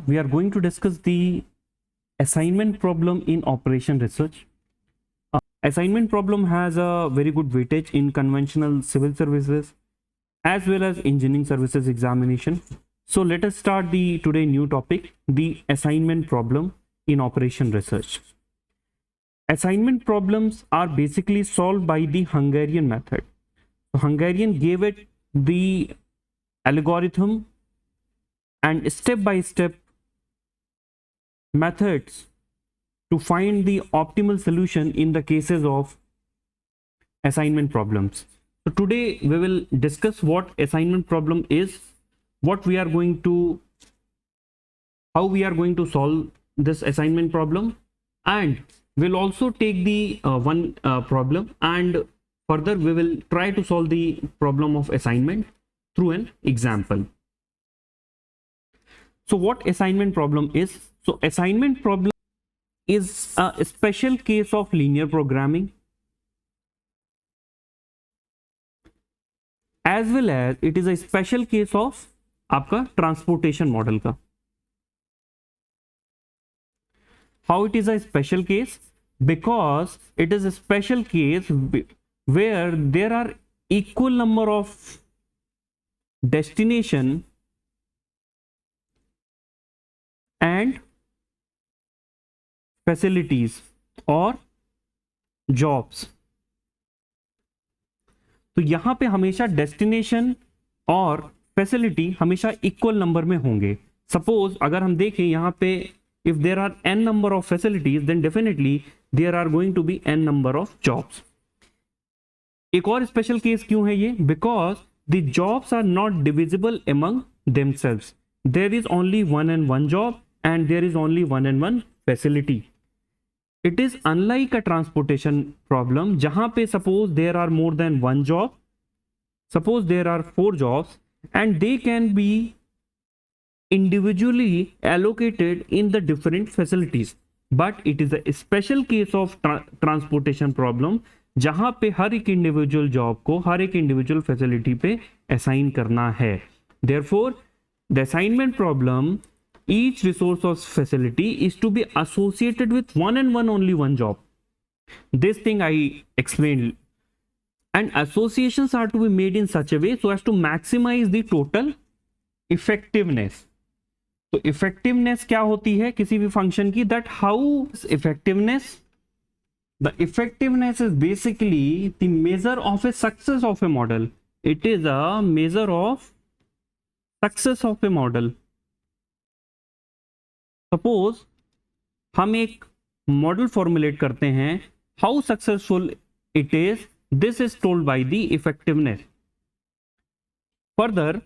We are going to discuss the assignment problem in operation research. Assignment problem has a very good weightage in conventional civil services as well as engineering services examination. So let us start the today new topic, the assignment problem in operation research. Assignment problems are basically solved by the Hungarian method. So Hungarian gave it the algorithm and step-by-step methods to find the optimal solution in the cases of assignment problems. So today we will discuss what assignment problem is, what we are going to, how we are going to solve this assignment problem, and we'll also take the one problem, and further we will try to solve the problem of assignment through an example. So what assignment problem is? So assignment problem is a special case of linear programming, as well as it is a special case of आपका transportation model का. How it is a special case? Because it is a special case where there are equal number of destination and facilities और jobs. तो यहां पे हमेशा destination और facility हमेशा equal number में होंगे. सपोज अगर हम देखें यहां पे if there are n number of facilities then definitely there are going to be n number of jobs. एक और स्पेशल केस क्यों है ये? Because the jobs are not divisible among themselves. There is only one and one job and there is only one and one facility. It is unlike a transportation problem जहां पे suppose there are more than one job, suppose there are 4 jobs and they can be individually allocated in the different facilities, but it is a special case of transportation problem जहां पे हर एक individual job को हर एक individual facility पे assign करना है. Therefore the assignment problem, each resource of facility is to be associated with one and one only one job. This thing I explained, and associations are to be made in such a way so as to maximize the total effectiveness. तो effectiveness क्या होती है किसी भी function की? That how effectiveness, the effectiveness is basically the measure of a success of a model. It is a measure of success of a model. Suppose हम एक model formulate करते हैं, how successful it is, this is told by the effectiveness. Further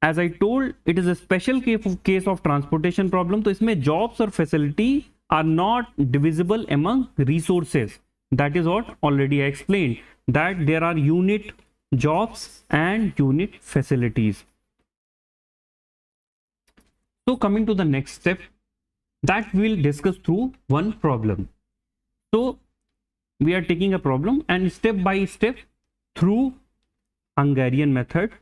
as I told it is a special case of transportation problem. तो इसमें jobs और facility are not divisible among resources. That is what already I explained, that there are unit jobs and unit facilities. So coming to the next step, that we'll discuss through one problem. So we are taking a problem and step by step through Hungarian method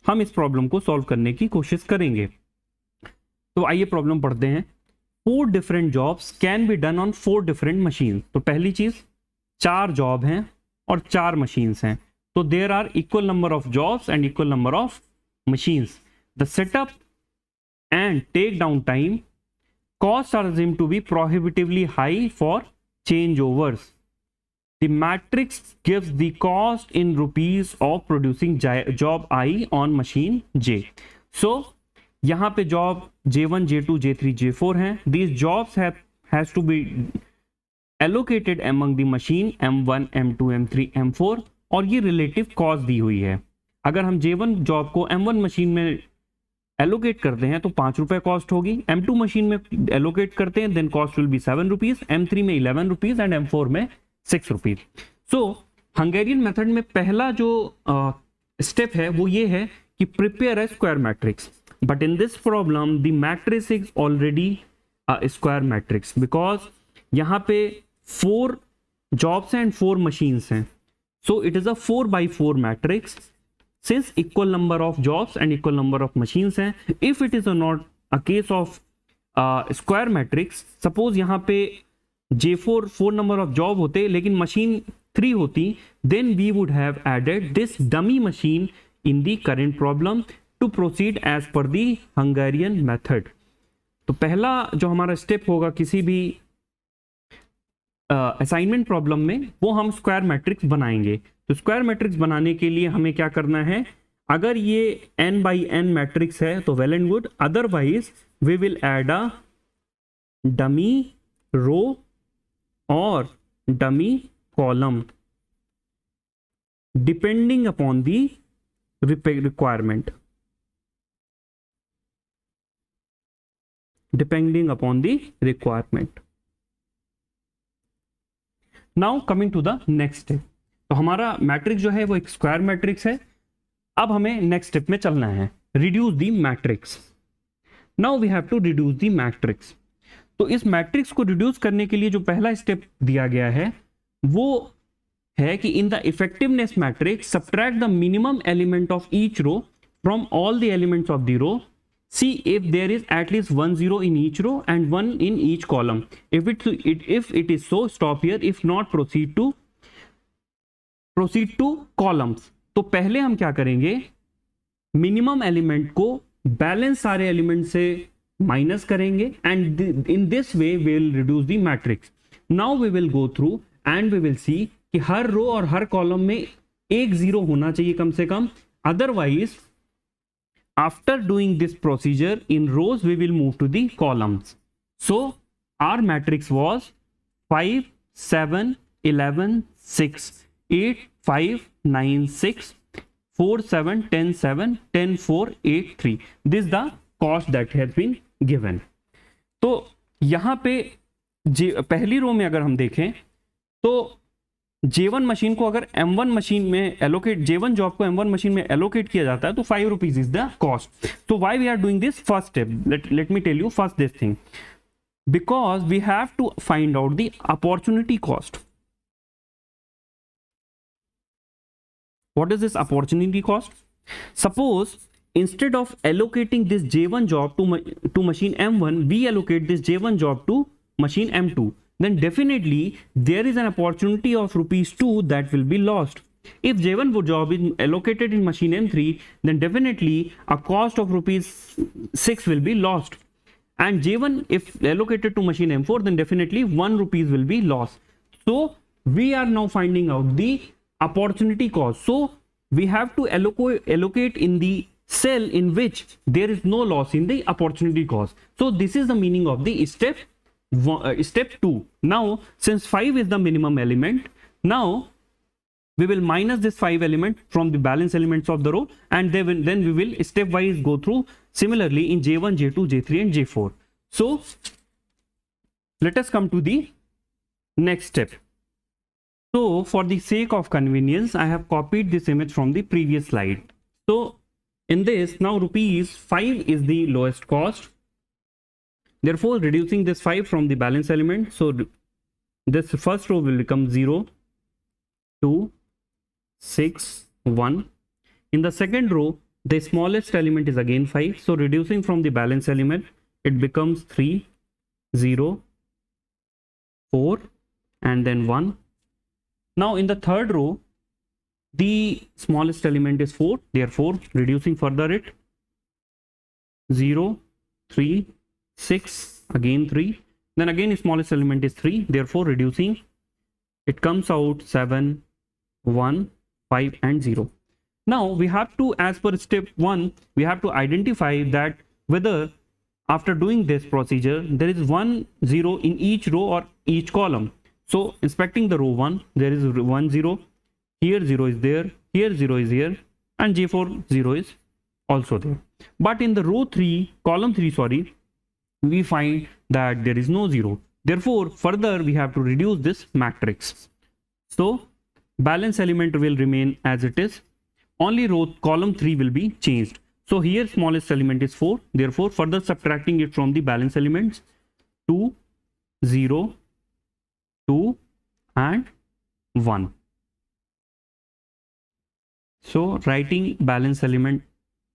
हम इस problem को solve करने की कोशिश करेंगे. तो आइए problem पढ़ते हैं. 4 different jobs can be done on 4 different machine. तो पहली चीज 4 जॉब हैं और 4 मशीन्स हैं. तो there are equal number of jobs and equal number of machines. The setup and take down time costs are assumed to be prohibitively high for changeovers. The matrix gives the cost in rupees of producing job I on machine J. So यहाँ पे job J1, J2, J3, J4 हैं. These jobs has to be allocated among the machine M1, M2, M3, M4 और ये relative cost दी हुई है. अगर हम J1 job को M1 मशीन में एलोकेट करते हैं तो 5 रुपए कॉस्ट होगी. M2 मशीन में एलोकेट करते हैं then cost will be 7 rupees, M3 में 11 रुपीज एंड M4 में 6 रुपीज. सो हंगेरियन मेथड में पहला जो स्टेप है वो ये है कि prepare a square matrix. But in this problem the matrix is already square matrix because यहाँ पे 4 जॉब्स एंड 4 मशीन्स हैं. So it is a 4 by 4 matrix. since equal number of jobs and equal number of machines हैं, if it is not a case of square matrix, suppose यहाँ पे J4 4 number of job होते लेकिन machine 3 होती, then we would have added this dummy machine in the current problem to proceed as per the Hungarian method. तो पहला जो हमारा step होगा किसी भी असाइनमेंट प्रॉब्लम में, वो हम स्क्वायर मैट्रिक्स बनाएंगे. तो स्क्वायर मैट्रिक्स बनाने के लिए हमें क्या करना है, अगर ये n बाई n मैट्रिक्स है तो well and good, otherwise we will add a dummy row और dummy column depending upon the requirement, depending upon the requirement. Now coming to the next step. तो हमारा मैट्रिक्स जो है वो एक square matrix है. अब हमें नेक्स्ट स्टेप में चलना है, reduce the matrix. Now we have to reduce the matrix. तो इस मैट्रिक्स को रिड्यूस करने के लिए जो पहला स्टेप दिया गया है वो है कि in the effectiveness matrix subtract the minimum element of each row from all the elements of the row. See if there is at least 1 0 in each row and 1 in each column. If it is so, stop here. If not, proceed to columns. तो पहले हम क्या करेंगे, minimum element को balance सारे element से minus करेंगे and in this way we will reduce the matrix. Now we will go through and we will see कि हर रो और हर कॉलम में एक जीरो होना चाहिए कम से कम, otherwise after doing this procedure in rows we will move to the columns. So our matrix was 5 7 11 6 8 5 9 6 4 7 10 7 10 4 8 3. This is the cost that has been given. तो यहाँ पे पहली रो में अगर हम देखें तो J1 मशीन को अगर M1 मशीन में एलोकेट, J1 जॉब को M1 मशीन में एलोकेट किया जाता है तो 5 रुपीज इज द कॉस्ट. तो why we are doing this first step, let me tell you first this thing, because we have to find out the opportunity cost. What is this opportunity cost? Suppose instead of allocating this J1 job to machine M1, we allocate this J1 job to machine M2. Then definitely there is an opportunity of rupees 2 that will be lost. If J1 job is allocated in machine M3, then definitely a cost of rupees 6 will be lost. And J1 if allocated to machine M4, then definitely 1 rupees will be lost. So we are now finding out the opportunity cost. So we have to allocate in the cell in which there is no loss in the opportunity cost. So this is the meaning of the step 2. Now since 5 is the minimum element, now we will minus this 5 element from the balance elements of the row, and then we will stepwise go through similarly in J1 J2 J3 and J4. So let us come to the next step. So for the sake of convenience I have copied this image from the previous slide. So in this, now rupees 5 is the lowest cost. Therefore, reducing this 5 from the balance element, so this first row will become 0, 2, 6, 1. In the second row, the smallest element is again 5. So reducing from the balance element, it becomes 3, 0, 4, and then 1. Now in the third row, the smallest element is 4. Therefore, reducing further it, 0, 3, 6, again 3, then again smallest element is 3, therefore reducing it comes out 7, 1, 5 and 0. Now we have to, as per step 1, we have to identify that whether after doing this procedure there is 1 0 in each row or each column. So inspecting the row 1, there is 1 0, here 0 is there, here 0 is here, and J4 0 is also there. But in the row 3, column 3 sorry, we find that there is no 0. Therefore, further we have to reduce this matrix. So balance element will remain as it is. Only row column 3 will be changed. So here smallest element is 4. Therefore, further subtracting it from the balance elements, 2, 0, 2 and 1. So writing balance element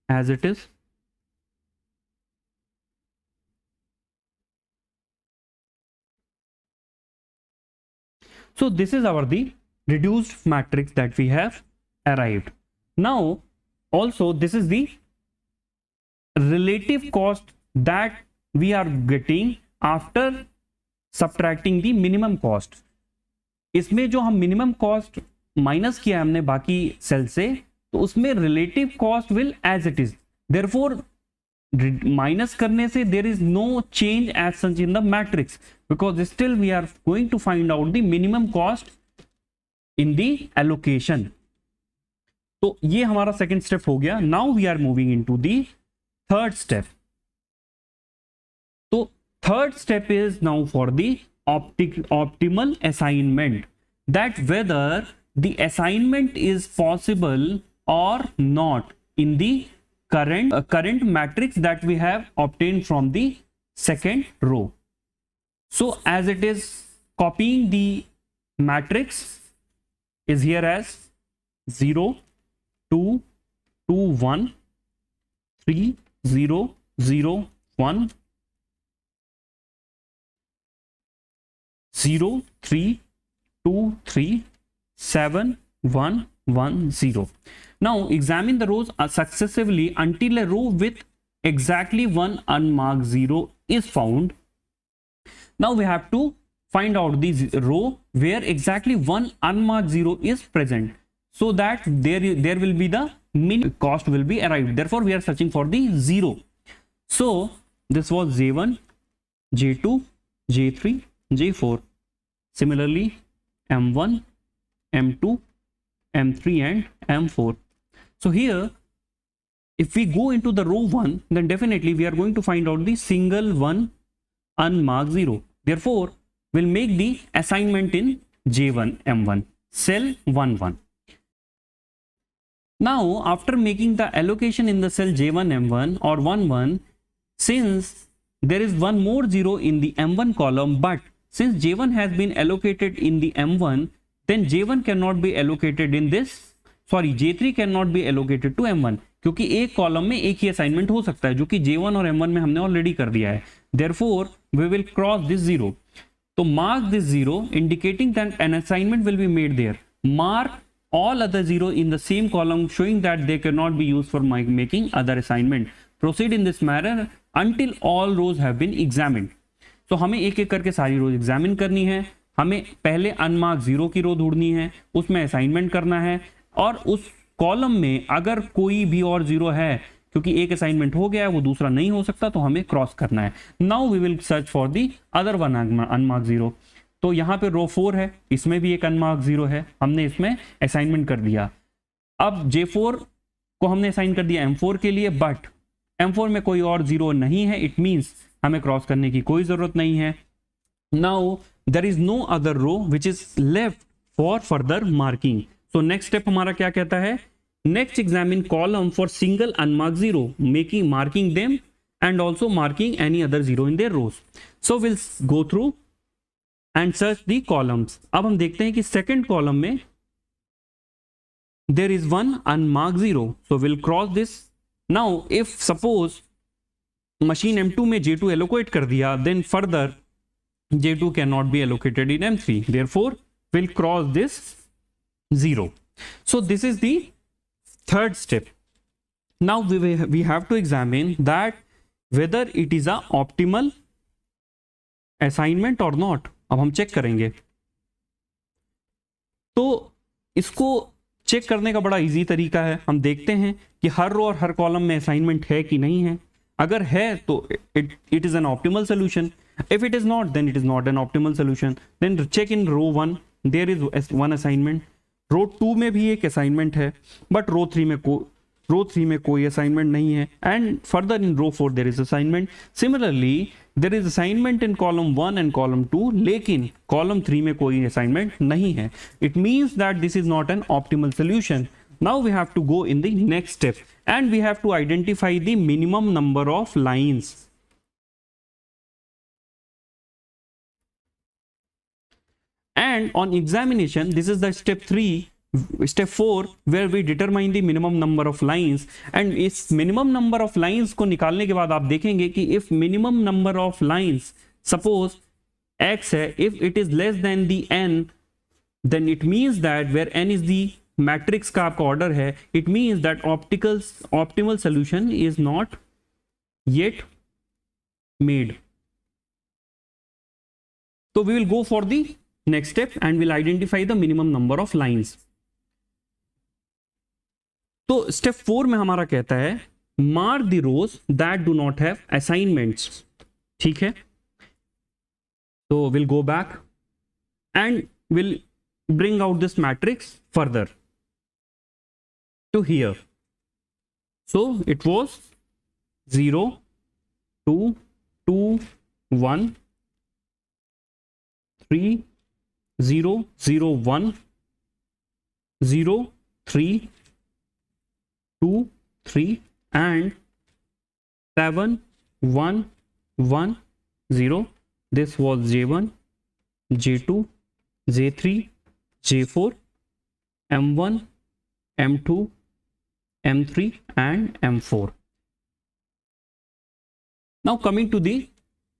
as it is. So this is our the reduced matrix that we have arrived. Now also this is the relative cost that we are getting after subtracting the minimum cost. इसमें जो हम minimum cost minus किया हमने बाकी cell से, तो उसमें relative cost will as it is, therefore minus करने से there is no change as such in the matrix, because still we are going to find out the minimum cost in the allocation. तो ये हमारा second step हो गया. Now we are moving into the third step. तो third step is now for the optimal assignment, that whether the assignment is possible or not in the current matrix that we have obtained from the second row. So as it is, copying the matrix is here as 0 2 2 1 3 0 0 1 0 3 2 3 7 1 1 0. Now examine the rows successively until a row with exactly one unmarked 0 is found. Now we have to find out the row where exactly one unmarked 0 is present, so that there will be the min cost will be arrived. Therefore we are searching for the 0. So this was J1, J2, J3, J4. Similarly, M1, M2, M3 and M4. So here, if we go into the row 1, then definitely we are going to find out the single one unmarked 0. Therefore, we'll make the assignment in J1, M1, cell 1, 1. Now, after making the allocation in the cell J1, M1 or 1, 1, since there is one more 0 in the M1 column, but since J1 has been allocated in the M1, then J1 cannot be allocated in this, sorry, J3 cannot be allocated to M1, क्योंकि एक column में एक ही assignment हो सकता है, जो कि J1 और M1 में हमने ऑलरेडी कर दिया है. Therefore, we will cross this 0. तो mark this 0 indicating that an assignment will be made there. Mark all other 0 in the same column showing that they cannot be used for making other assignment. Proceed in this manner until all rows have been examined. तो हमें एक एक करके सारी रो examine करनी है. हमें पहले अनमार्क 0 की रो ढूंढनी है, उसमें असाइनमेंट करना है, और उस कॉलम में अगर कोई भी और 0 है, क्योंकि एक असाइनमेंट हो गया है वो दूसरा नहीं हो सकता, तो हमें क्रॉस करना है. Now we will search for the other one unmark 0. तो यहाँ पे रो 4 है, इसमें भी एक अनमार्क 0 है, हमने इसमें असाइनमेंट कर दिया. अब J4 को हमने असाइन कर दिया M4 के लिए, बट M4 में कोई और 0 नहीं है. इट मीन्स हमें क्रॉस करने की कोई जरूरत नहीं है. Now there is no other row which is left for further marking. So next step हमारा क्या कहता है? Next examine column for single unmark 0, making marking them and also marking any other 0 in their rows. So will go through and search the columns. अब हम देखते हैं कि second column में there is one unmark 0, so will cross this. Now if suppose machine M2 में J2 allocate कर दिया, then further J2 can not be allocated in M3, therefore will cross this 0. So this is the third step. Now we have to examine that whether it is a optimal assignment or not. अब हम check करेंगे. तो इसको check करने का बड़ा easy तरीका है. हम देखते हैं कि हर रो और हर कॉलम में असाइनमेंट है कि नहीं है. अगर है तो it is an optimal solution. If it is not, then it is not an optimal solution. Then check in row 1, there is one assignment. Row 2 में भी एक assignment है, but row 3 में कोई assignment नहीं है. And further in row 4 there is assignment. Similarly, there is assignment in column 1 and column 2, लेकिन column 3 में कोई assignment नहीं है. It means that this is not an optimal solution. Now we have to go in the next step and we have to identify the minimum number of lines. And on examination, this is the step 3. Step 4 where we determine the minimum number of lines, and इस minimum number of lines को निकालने के बाद आप देखेंगे कि if minimum number of lines suppose x है, if it is less than the n, then it means that where n is the matrix का आपका ऑर्डर है, it means that optimal solution is not yet made. So we will go for the next step and we'll identify the minimum number of lines. तो step 4 में हमारा कहता है mark the rows that do not have assignments. ठीक है, तो will go back and will bring out this matrix further to here. So it was 0 2 2 1 3 0 0 1 0 3 2 3 and 7 1 1 0. This was J1, J2, J3, J4, M1, M2, M3 and M4. Now coming to the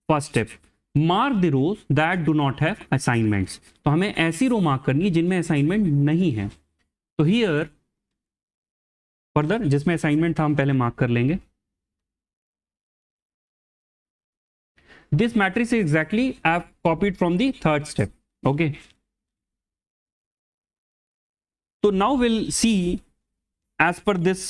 first step, mark the rows that do not have assignments. तो हमें ऐसी रो mark करनी है जिनमें assignment नहीं है. तो here further जिसमें असाइनमेंट था हम पहले मार्क कर लेंगे. This matrix exactly I have copied from the third step. Okay, तो now will see as per this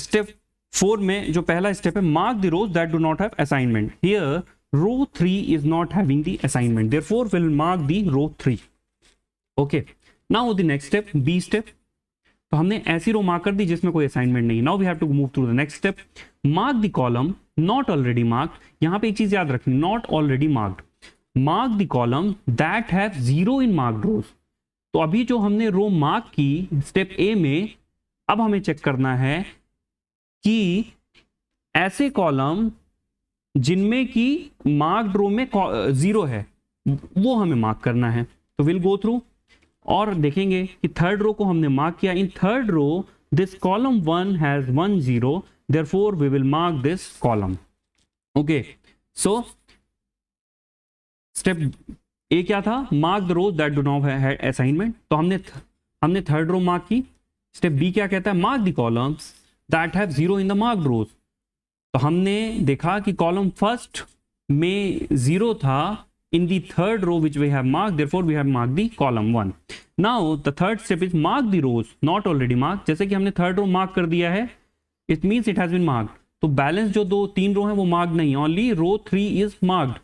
step 4 में जो पहला स्टेप है, mark the rows that do not have assignment. Here row 3 is not having the assignment, therefore we'll mark the row 3. okay, now the next step, B step. तो हमने ऐसी रो mark कर दी जिसमें कोई असाइनमेंट नहीं. Now we have to move through the next step, mark the column not already marked. यहां पे एक चीज याद रखनी, not already marked. Mark the column that have 0 in marked rows. तो अभी जो हमने रो मार्क की स्टेप ए में, अब हमें चेक करना है कि ऐसे कॉलम जिनमें की मार्क्ड रो में 0 है वो हमें मार्क करना है. तो विल गो थ्रू और देखेंगे कि थर्ड रो को हमने मार्क किया. In third row this column 1 has 1 0, therefore we will mark this column. Okay, so step A क्या था, mark the rows that do not have assignment. तो हमने थर्ड रो मार्क की. स्टेप बी क्या कहता है, mark the columns that have 0 in the marked rows. तो हमने देखा कि कॉलम फर्स्ट में 0 था in the third row which we have mark, therefore we have mark the column 1. Now the third step is mark the rows not already mark. जैसे कि हमने third row mark कर दिया है, it means it has been marked. तो balance जो 2-3 row हैं वो मार्क नहीं, only row 3 is marked.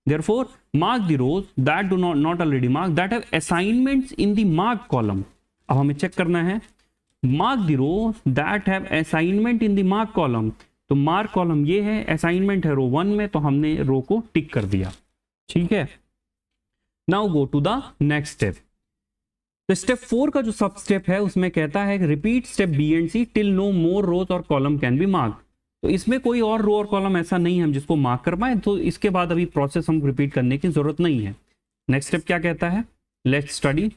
Therefore mark the rows that do not already mark that have assignments in the mark column. अब हमें चेक करना है, mark the rows that have assignment in the mark column. तो mark column ये है, assignment है रो 1 में, तो हमने रो को टिक कर दिया. ठीक है, now go to the next step. तो स्टेप 4 का जो सब स्टेप है उसमें कहता है repeat step B and C till no more rows और कॉलम कैन बी मार्क. तो इसमें कोई और रो और कॉलम ऐसा नहीं है हम जिसको मार्क कर पाए, तो इसके बाद अभी प्रोसेस हम रिपीट करने की जरूरत नहीं है. नेक्स्ट स्टेप क्या कहता है, let's study.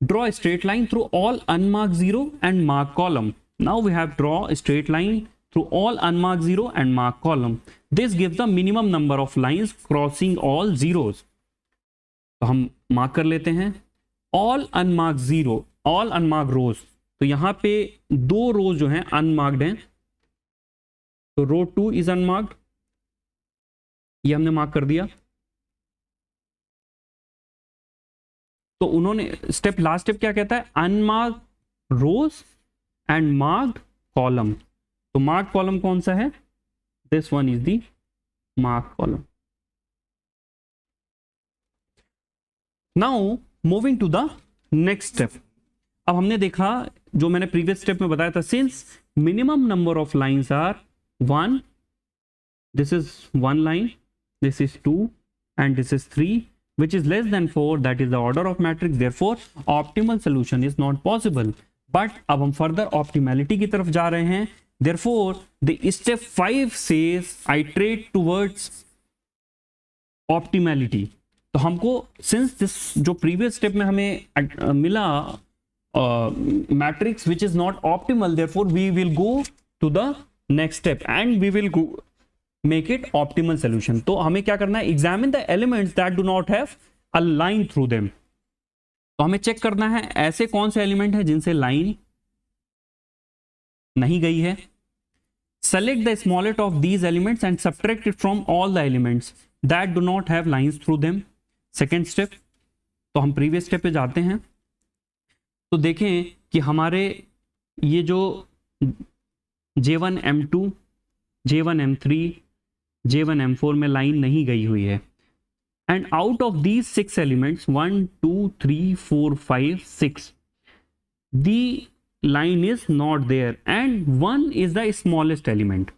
Draw straight line through all unmark 0 and mark column. Now we have draw straight line through all unmarked 0 and marked column. This gives the minimum number of lines crossing all zeros. तो हम mark कर लेते हैं all unmarked 0, all unmarked rows. तो यहां पे 2 रोज जो हैं अनमार्क्ड हैं. तो रो 2 इज अनमार्क्ड, ये हमने मार्क कर दिया. तो उन्होंने स्टेप लास्ट स्टेप क्या कहता है, unmarked rows and marked column. तो मार्क कॉलम कौन सा है, this one is the mark column. Now moving to the next step. अब हमने देखा जो मैंने प्रीवियस स्टेप में बताया था, since minimum number of lines are 1, this is 1 line, this is 2 and this is 3, which is less than 4, that is the order of matrix, therefore optimal solution is not possible. But अब हम further optimality की तरफ जा रहे हैं. Therefore the step 5 says iterate towards optimality. तो हमको since this जो previous step में हमें मिला matrix which is not optimal, therefore we will go to the next step and we will go make it optimal solution. तो हमें क्या करना है, examine the elements that do not have a line through them. तो हमें check करना है ऐसे कौन से एलिमेंट है जिनसे लाइन नहीं गई है. Select the smallest of these elements and subtract it from all the elements that do not have lines through them. Second step. तो हम previous step पे जाते हैं. तो देखें कि हमारे ये जो J1 M2 J1 M3 J1 M4 में लाइन नहीं गई हुई है. And out of these 6 elements 1 2 3 4 5 6 the line is not there and 1 is the smallest element.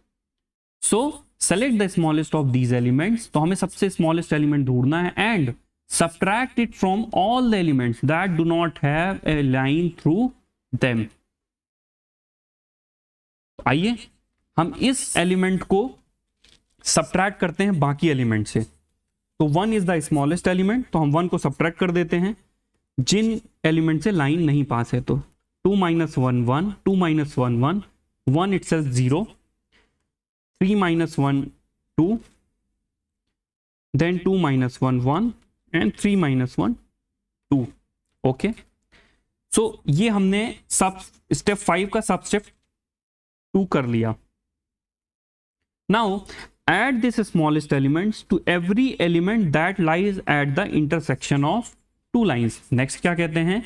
So select the smallest of these elements. तो हमें सबसे smallest element ढूंढना है and subtract it from all the elements that do not have a line through them. आइए हम इस element को subtract करते हैं बाकी एलिमेंट से. तो 1 इज द स्मॉलेस्ट एलिमेंट, तो हम 1 को सब्ट्रैक्ट कर देते हैं जिन एलिमेंट से लाइन नहीं पास है. तो 2 minus 1 1 2 minus 1 1 1 itself 0 3 minus 1 2 then 2 minus 1 1 and 3 minus 1 2. Okay, सो ये हमने सब स्टेप 5 का सब स्टेप 2 कर लिया. Now add this smallest elements to every element that lies at the intersection of two lines. Next क्या कहते हैं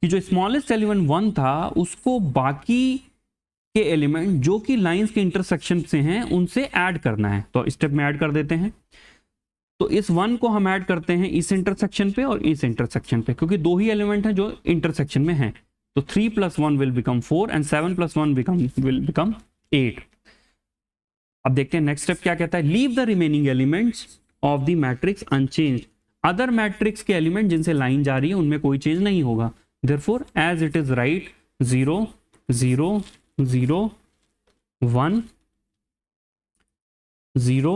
कि जो smallest element 1 था उसको बाकी के एलिमेंट जो कि लाइंस के इंटरसेक्शन से हैं उनसे ऐड करना है. तो स्टेप में ऐड कर देते हैं. तो इस 1 को हम ऐड करते हैं इस इंटरसेक्शन पे और इस इंटरसेक्शन पे, क्योंकि दो ही एलिमेंट हैं जो इंटरसेक्शन में हैं. तो 3 + 1 will become 4 and 7 + 1 will become 8. अब देखते हैं नेक्स्ट स्टेप क्या कहता है. Leave the remaining elements of the matrix unchanged. Other matrix के एलिमेंट जिनसे लाइन जा रही है उनमें कोई चेंज नहीं होगा. Therefore as it is right 0 0 0 1 0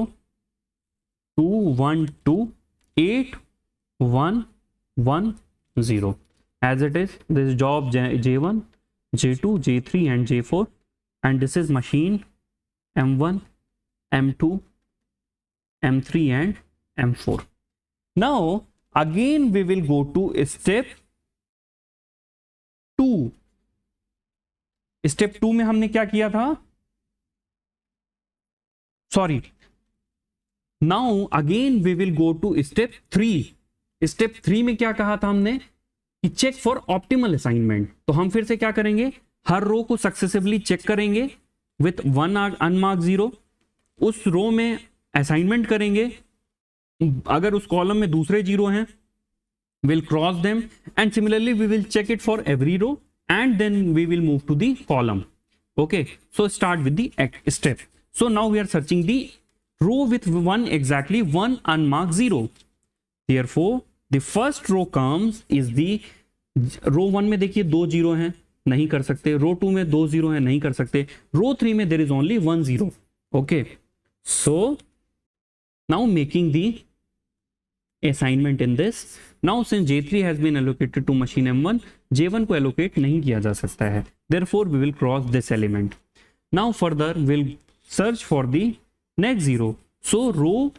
2 1 2 8 1 1 0. As it is, this job J1 J2 J3 and J4 and this is machine M1 M2 M3 and M4. Now again we will go to step 2. Step 2 में हमने क्या किया था, sorry, now again we will go to step 3. Step 3 में क्या कहा था हमने कि चेक फॉर ऑप्टिमल असाइनमेंट. तो हम फिर से क्या करेंगे, हर रो को सक्सेसिवली चेक करेंगे विथ 1 अनमार्क 0. उस रो में असाइनमेंट करेंगे, अगर उस कॉलम में दूसरे 0 हैं will cross them and similarly we will check it for every row and then we will move to the column. Okay, so start with the step. So now we are searching the row with 1 exactly 1 unmarked 0. Therefore the first row comes is the row 1 में देखिए 2 0 हैं, नहीं कर सकते. row 2 में 2 0 हैं, नहीं कर सकते. row 3 में there is only 1 0. Okay, so now making the assignment in this. Now since J3 has been allocated to machine M1, J1 को allocate नहीं किया जा सकता है. Therefore we will cross this element. Now further we'll search for the next 0. So row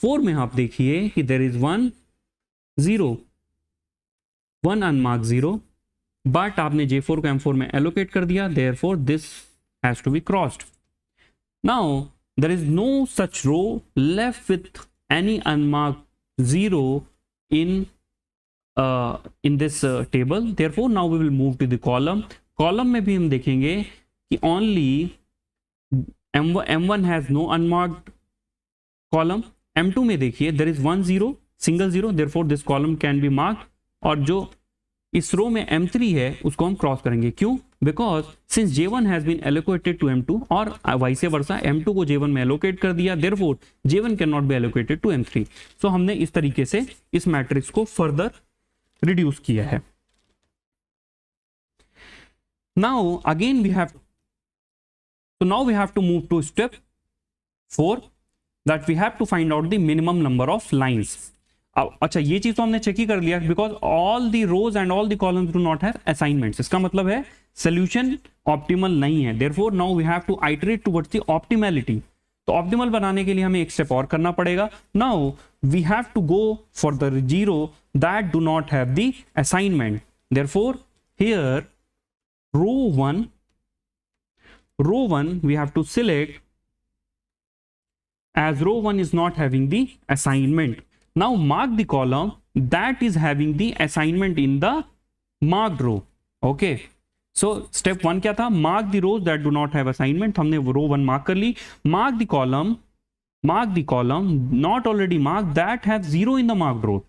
4 में आप देखिए कि there is 1 0 1 unmarked 0, but आपने J4 को M4 में allocate कर दिया. Therefore this has to be crossed. Now there is no such row left with any unmarked 0 in this table. Therefore now we will move to the column. Column में भी हम देखेंगे कि only M1 has no unmarked column. M2 में देखिए there is 1 0 single 0. Therefore this column can be marked. और जो इस रो में M3 है उसको हम क्रॉस करेंगे. क्यों? Because since J1 has been allocated to M2 और vice versa M2 को J1 में allocate कर दिया, therefore J1 cannot be allocated to M3. So हमने इस तरीके से इस मैट्रिक्स को फर्दर रिड्यूस किया है. Now again we have to move to step 4, that we have to find out the minimum number of lines. अच्छा ये चीज तो हमने चेक ही कर लिया, because all the rows and all the columns do not have assignments, इसका मतलब है सोल्यूशन ऑप्टिमल नहीं है। Therefore now we have to iterate towards the optimality. तो ऑप्टिमल बनाने के लिए हमें एक स्टेप और करना पड़ेगा। Now we have to go for the zero that do not have the assignment. Therefore here row 1 we have to select as row 1 is not having the assignment. Now mark the column that is having the assignment in the marked row. Okay, so step 1 क्या था? Mark the rows that do not have assignment. हमने row 1 mark कर ली. Mark the column not already marked that have 0 in the marked row.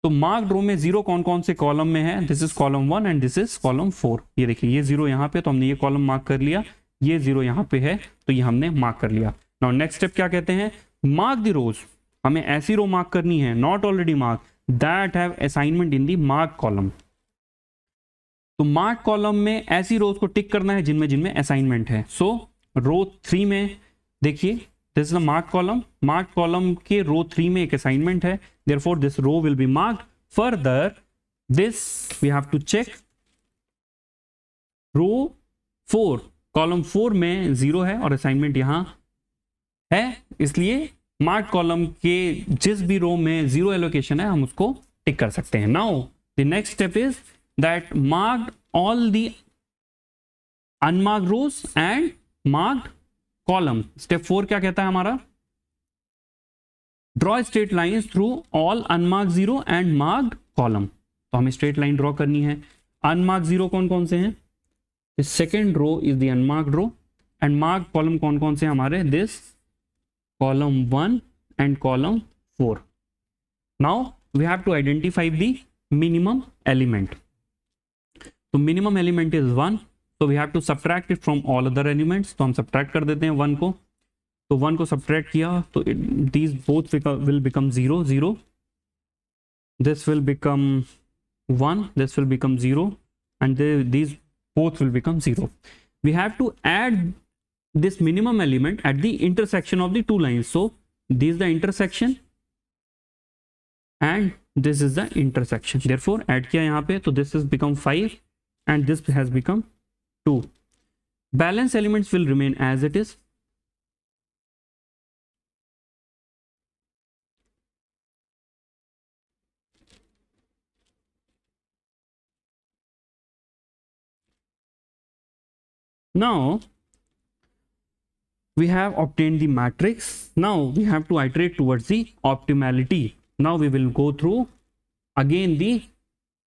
तो marked रो में 0 कौन कौन से column में है? This is column 1 and this is column 4। ये देखिए ये 0 यहाँ पे, तो हमने ये कॉलम मार्क कर लिया, ये 0 यहाँ पे है तो ये हमने मार्क कर लिया। नाउ नेक्स्ट स्टेप क्या कहते हैं? मार्क द रोज। हमें ऐसी रो मार्क करनी है not already mark that have assignment in the mark column. तो मार्क कॉलम में ऐसी रोज को टिक करना है जिनमें असाइनमेंट है। सो रो 3 में देखिए this is the mark column, mark column के रो 3 में एक असाइनमेंट है, therefore this row will be marked. Further this we have to check row 4 column 4 में 0 है और असाइनमेंट यहां है, इसलिए मार्क कॉलम के जिस भी रो में 0 एलोकेशन है हम उसको टिक कर सकते हैं। Now the next step is that marked all the unmarked rows and marked column. Step 4 क्या कहता है हमारा? Draw straight lines through all unmarked 0 and marked column. तो हमें स्ट्रेट लाइन ड्रॉ करनी है। अनमार्क्ड 0 कौन कौन से हैं? Second row is the unmarked row and marked column कौन कौन से हमारे? This column 1 and column 4। Now we have to identify the minimum element. तो मिनिमम एलिमेंट इज 1, तो we have to subtract it from all other elements. तो हम subtract कर देते हैं 1 को, तो 1 को सब्ट्रैक्ट किया तो these both will become 0 0, this will become 1, this will become 0 and these both will become 0. We have to add this minimum element at the intersection of the two lines. So this is the intersection and this is the intersection, therefore add किया यहाँ पे, तो this has become 5 and this has become 2. Balance elements will remain as it is. Now we have obtained the matrix. Now we have to iterate towards the optimality. Now we will go through again the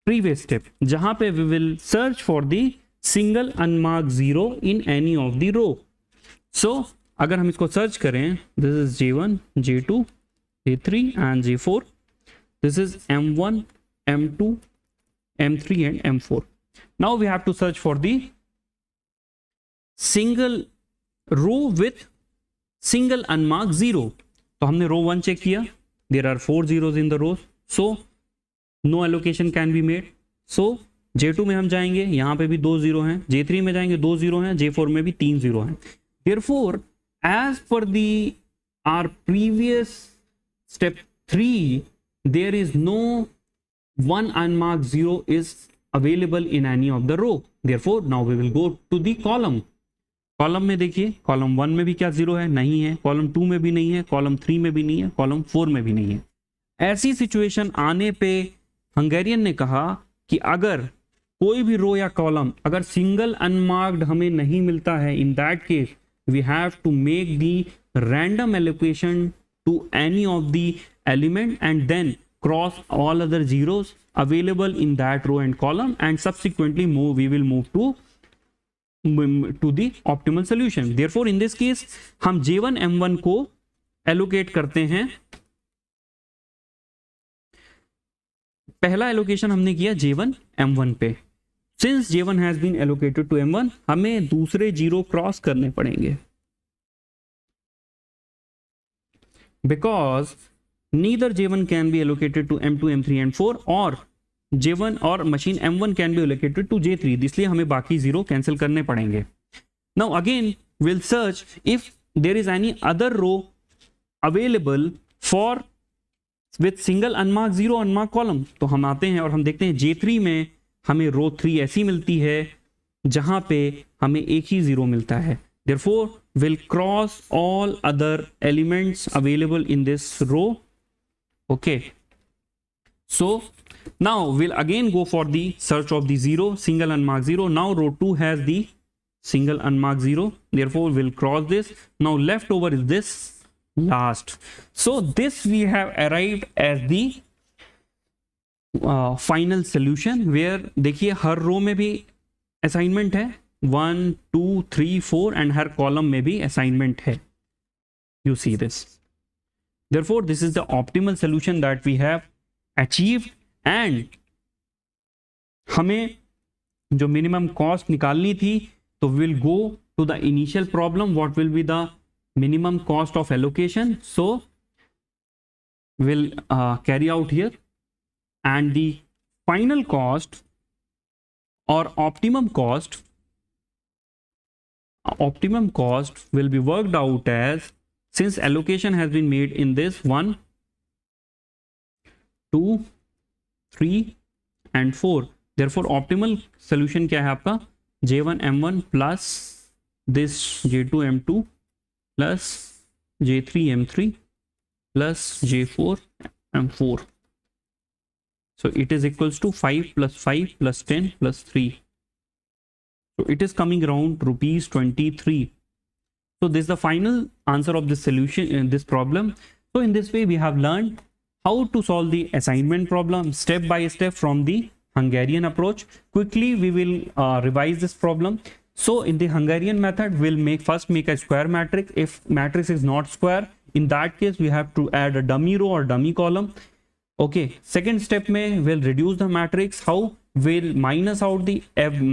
previous step, जहां पे we will search for the single unmarked 0 in any of the row. So अगर हम इसको search करें, this is J1, J2, J3 and J4. This is M1, M2, M3 and M4. Now we have to search for the single row with single unmark 0। तो हमने row 1 check किया, there are 4 zeros in the rows, so no allocation can be made. So J2 में हम जाएंगे, यहाँ पे भी 2 0 हैं, J3 में जाएंगे 2 0 हैं, J4 में भी 3 0 हैं। Therefore as per the our previous step 3 there is no one unmarked 0 is available in any of the row. Therefore now we will go to the column. Column में देखिए, कॉलम 1 में भी क्या 0 है? नहीं है। कॉलम 2 में भी नहीं है, कॉलम 3 में भी नहीं है, कॉलम 4 में भी नहीं है। ऐसी सिचुएशन आने पे हंगेरियन ने कहा कि अगर कोई भी रो या कॉलम अगर सिंगल अनमार्क्ड हमें नहीं मिलता है, in that case we have to make the random allocation to any of the element and then cross all other zeros available in that row and column and subsequently we will move to the optimal solution. Therefore in this case हम J1 M1 को allocate करते हैं। पहला allocation हमने किया J1 M1 पे। Since J1 has been allocated to M1 हमें दूसरे जीरो क्रॉस करने पड़ेंगे, because neither J1 can be allocated to M2, M3 and 4 और J1 और machine M1 can be allocated to J3, इसलिए हमें बाकी जीरो कैंसिल करने पड़ेंगे। Now again we'll search if there is any other row available for with single unmark zero unmark column. तो हम आते हैं और हम देखते हैं J3 में हमें रो 3 ऐसी मिलती है जहां पे हमें एक ही जीरो मिलता है, therefore will cross all other elements available in this row. Okay, so now we'll again go for the search of the zero, single unmarked zero. Now row 2 has the single unmarked zero, therefore we'll cross this. Now left over is this last. So this we have arrived as the final solution where देखिए हर रो में भी assignment है 1 2 3 4 and her column में भी assignment है. You see this. Therefore, this is the optimal solution that we have achieved. And हमें जो मिनिमम कॉस्ट निकालनी थी तो will go to the initial problem. What will be the minimum cost of allocation? So will carry out here and the final cost or optimum cost will be worked out as, since allocation has been made in this 1 2 3 and 4, therefore optimal solution क्या है आपका? J1 M1 plus this J2 M2 plus J3 M3 plus J4 M4. So it is equals to 5 plus 5 plus 10 plus 3. So it is coming around rupees 23. So this is the final answer of this solution in this problem. So in this way we have learned how to solve the assignment problem step by step from the Hungarian approach. Quickly we will revise this problem. So in the Hungarian method we'll first make a square matrix. If matrix is not square, in that case we have to add a dummy row or dummy column. Okay, second step में will reduce the matrix. How? Will minus out the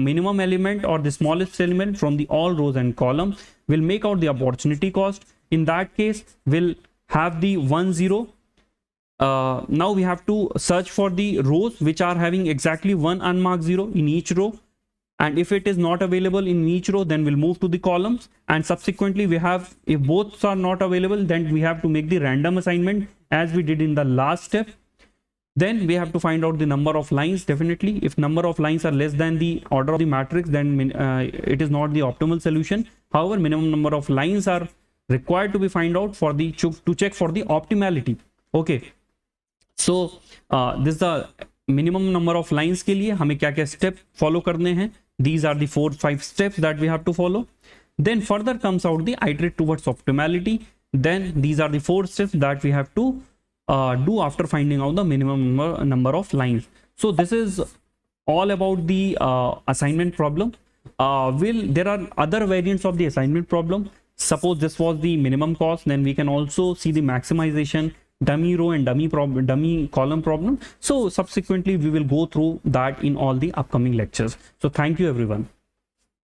minimum element or the smallest element from the all rows and columns. Will make out the opportunity cost. In that case, will have the 1 0. Now we have to search for the rows which are having exactly one unmarked zero in each row. And if it is not available in each row, then we'll move to the columns. And subsequently, we have, if both are not available, then we have to make the random assignment as we did in the last step. Then we have to find out the number of lines. Definitely, if number of lines are less than the order of the matrix, then it is not the optimal solution. However, minimum number of lines are required to be find out for the to check for the optimality. Okay, so this is the minimum number of lines के लिए हमें क्या क्या step follow करने हैं. These are the 4-5 steps that we have to follow. Then further comes out the iterate towards optimality. Then these are the 4 steps that we have to do after finding out the minimum number of lines. So this is all about the assignment problem. There are other variants of the assignment problem. Suppose this was the minimum cost, then we can also see the maximization, dummy row and dummy column problem. So subsequently we will go through that in all the upcoming lectures. So thank you everyone.